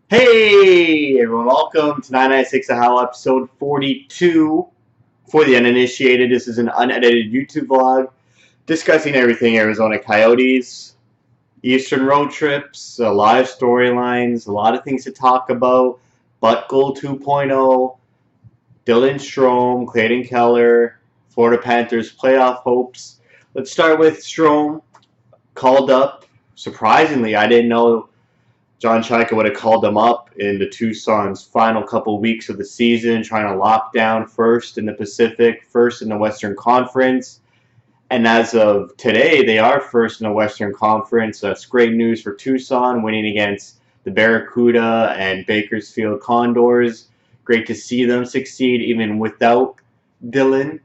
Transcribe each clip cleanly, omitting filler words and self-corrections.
Hey everyone, welcome to 99.6 The Howl, episode 42. For the uninitiated, this is an unedited YouTube vlog discussing everything Arizona Coyotes, Eastern road trips, a lot of storylines, a lot of things to talk about. Butt Goal 2.0, Dylan Strome, Clayton Calder, Florida Panthers playoff hopes. Let's start with Strome, called up. Surprisingly, I didn't know John Chaika would have called them up in the Tucson's final couple weeks of the season, trying to lock down first in the Pacific, first in the Western Conference. And as of today, they are first in the Western Conference. That's great news for Tucson, winning against the Barracuda and Bakersfield Condors. Great to see them succeed even without Dylan.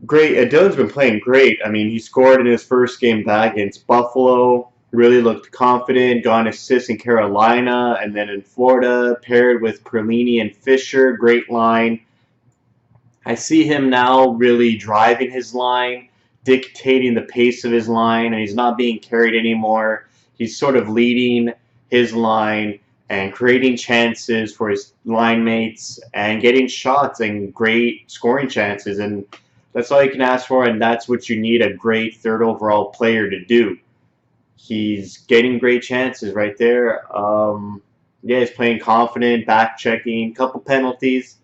Great. Dylan's been playing great. I mean, he scored in his first game back against Buffalo. Really looked confident. Got an assist in Carolina, and then in Florida, paired with Perlini and Fisher. Great line. I see him now really driving his line, dictating the pace of his line, and he's not being carried anymore. He's sort of leading his line and creating chances for his line mates and getting shots and great scoring chances. And that's all you can ask for, and that's what you need a great third overall player to do. He's getting great chances right there. Yeah, he's playing confident, back checking, couple penalties,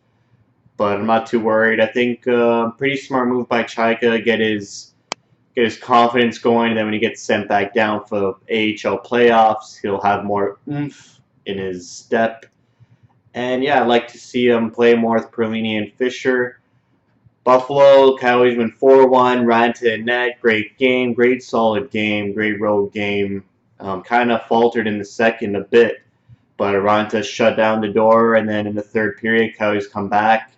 but I'm not too worried. I think pretty smart move by Chaika, get his confidence going, and then when he gets sent back down for AHL playoffs, he'll have more oomph in his step. And yeah, I'd like to see him play more with Perlini and Fisher. Buffalo, Coyotes win 4-1, ran to the net, great game, great solid game, great road game. Kind of faltered in the second a bit, but Aranta shut down the door, and then in the third period, Coyotes come back,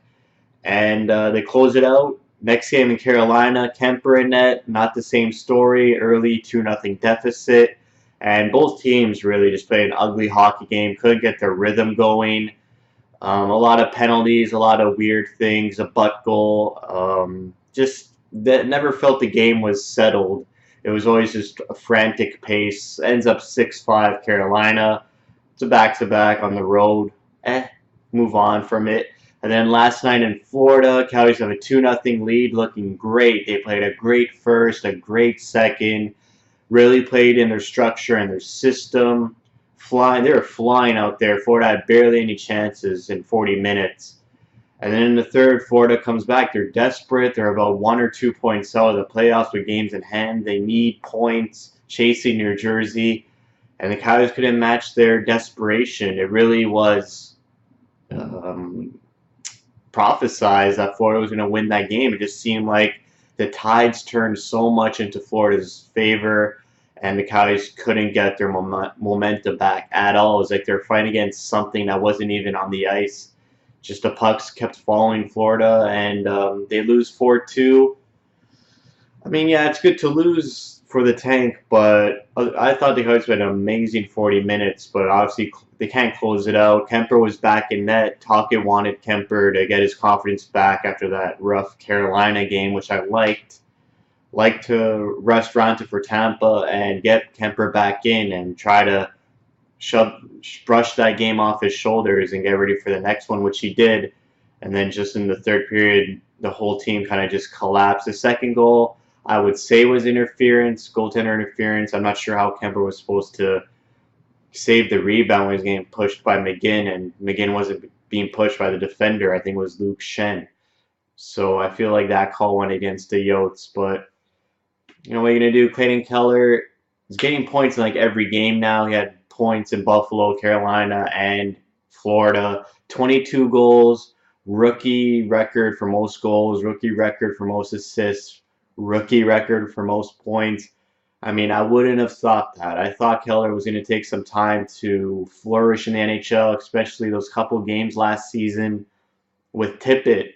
and they close it out. Next game in Carolina, Kemper in net, not the same story, early 2-0 deficit, and both teams really just played an ugly hockey game, couldn't get their rhythm going. A lot of penalties, a lot of weird things, a butt goal. Just that never felt the game was settled. It was always just a frantic pace. Ends up 6-5 Carolina. It's a back-to-back on the road. Move on from it. And then last night in Florida, Coyotes have a 2-0 lead, looking great. They played a great first, a great second. Really played in their structure and their system. They were flying out there. Florida had barely any chances in 40 minutes. And then in the third, Florida comes back. They're desperate. They're about 1 or 2 points out of the playoffs with games in hand. They need points, chasing New Jersey. And the Coyotes couldn't match their desperation. It really was prophesized that Florida was going to win that game. It just seemed like the tides turned so much into Florida's favor, and the Coyotes couldn't get their momentum back at all. It was like they were fighting against something that wasn't even on the ice. Just the pucks kept following Florida, and they lose 4-2. I mean, yeah, it's good to lose for the tank, but I thought the Coyotes had an amazing 40 minutes, but obviously they can't close it out. Kemper was back in net. Talkett wanted Kemper to get his confidence back after that rough Carolina game, which I liked. Like to rest Ranta for Tampa and get Kemper back in and try to brush that game off his shoulders and get ready for the next one, which he did. And then just in the third period, the whole team kind of just collapsed. The second goal, I would say, was interference, goaltender interference. I'm not sure how Kemper was supposed to save the rebound when he was getting pushed by McGinn, and McGinn wasn't being pushed by the defender. I think it was Luke Shen. So I feel like that call went against the Yotes, but you know what you're going to do. Clayton Keller is getting points in like every game now. He had points in Buffalo, Carolina, and Florida. 22 goals, rookie record for most goals, rookie record for most assists, rookie record for most points. I mean, I wouldn't have thought that. I thought Keller was going to take some time to flourish in the NHL, especially those couple games last season with Tippett.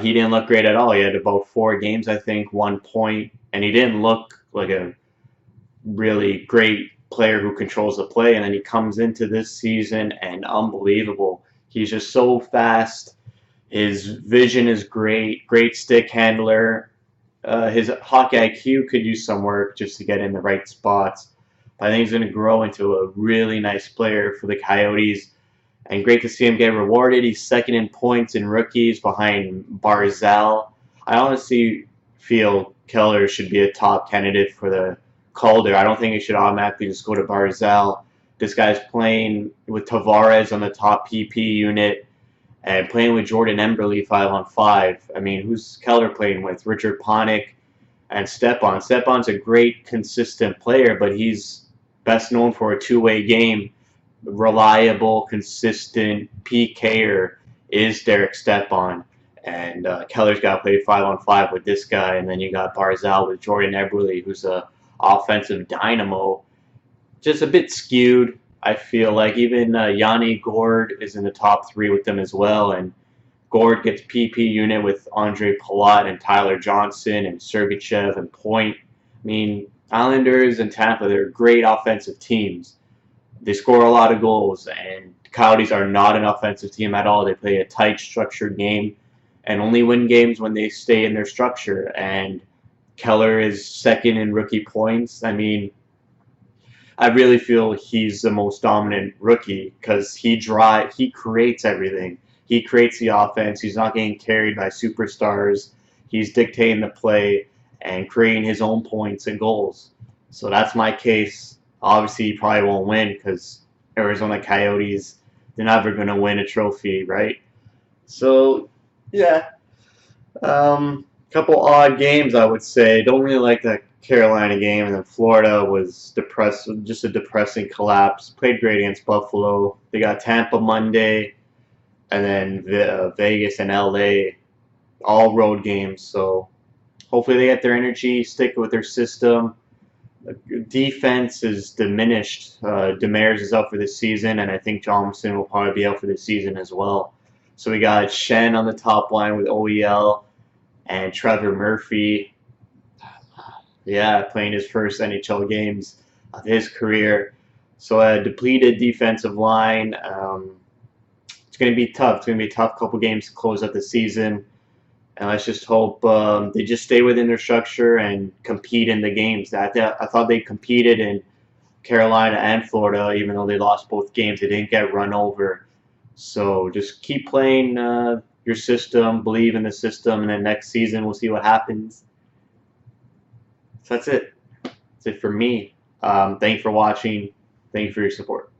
He didn't look great at all. He had about 4 games, I think, 1 point, and he didn't look like a really great player who controls the play. And then he comes into this season and unbelievable. He's just so fast. His vision is great. Great stick handler. His hockey IQ could use some work just to get in the right spots. I think he's going to grow into a really nice player for the Coyotes, and great to see him get rewarded. He's second in points in rookies behind Barzal. I honestly feel Calder should be a top candidate for the Calder. I don't think he should automatically just go to Barzal. This guy's playing with Tavares on the top PP unit and playing with Jordan Emberley 5-on-5. I mean, who's Calder playing with? Richard Panik and Stepan. Stepan's a great, consistent player, but he's best known for a two-way game. Reliable, consistent PKer is Derek Stepan. And Keller's got to play 5-on-5 with this guy. And then you got Barzal with Jordan Eberle, who's a offensive dynamo. Just a bit skewed, I feel like. Even Yanni Gord is in the top three with them as well. And Gord gets PP unit with Andre Palat and Tyler Johnson and Sergachev and Point. I mean, Islanders and Tampa, they're great offensive teams. They score a lot of goals, and Coyotes are not an offensive team at all. They play a tight, structured game and only win games when they stay in their structure. And Keller is second in rookie points. I mean, I really feel he's the most dominant rookie because he creates everything. He creates the offense. He's not getting carried by superstars. He's dictating the play and creating his own points and goals. So that's my case. Obviously, he probably won't win because Arizona Coyotes, they're never going to win a trophy, right? So, yeah. Couple odd games, I would say. Don't really like that Carolina game, and then Florida was just a depressing collapse. Played great against Buffalo. They got Tampa Monday, and then Vegas and LA, all road games. So hopefully they get their energy, stick with their system. Defense is diminished. Demers is out for this season, and I think Johnson will probably be out for this season as well. So we got Shen on the top line with OEL and Trevor Murphy. Yeah, playing his first NHL games of his career. So a depleted defensive line. It's going to be tough. It's going to be a tough couple games to close out the season. And let's just hope they just stay within their structure and compete in the games. I thought they competed in Carolina and Florida, even though they lost both games. They didn't get run over. So just keep playing your system, believe in the system, and then next season we'll see what happens. So that's it. That's it for me. Thank you for watching. Thank you for your support.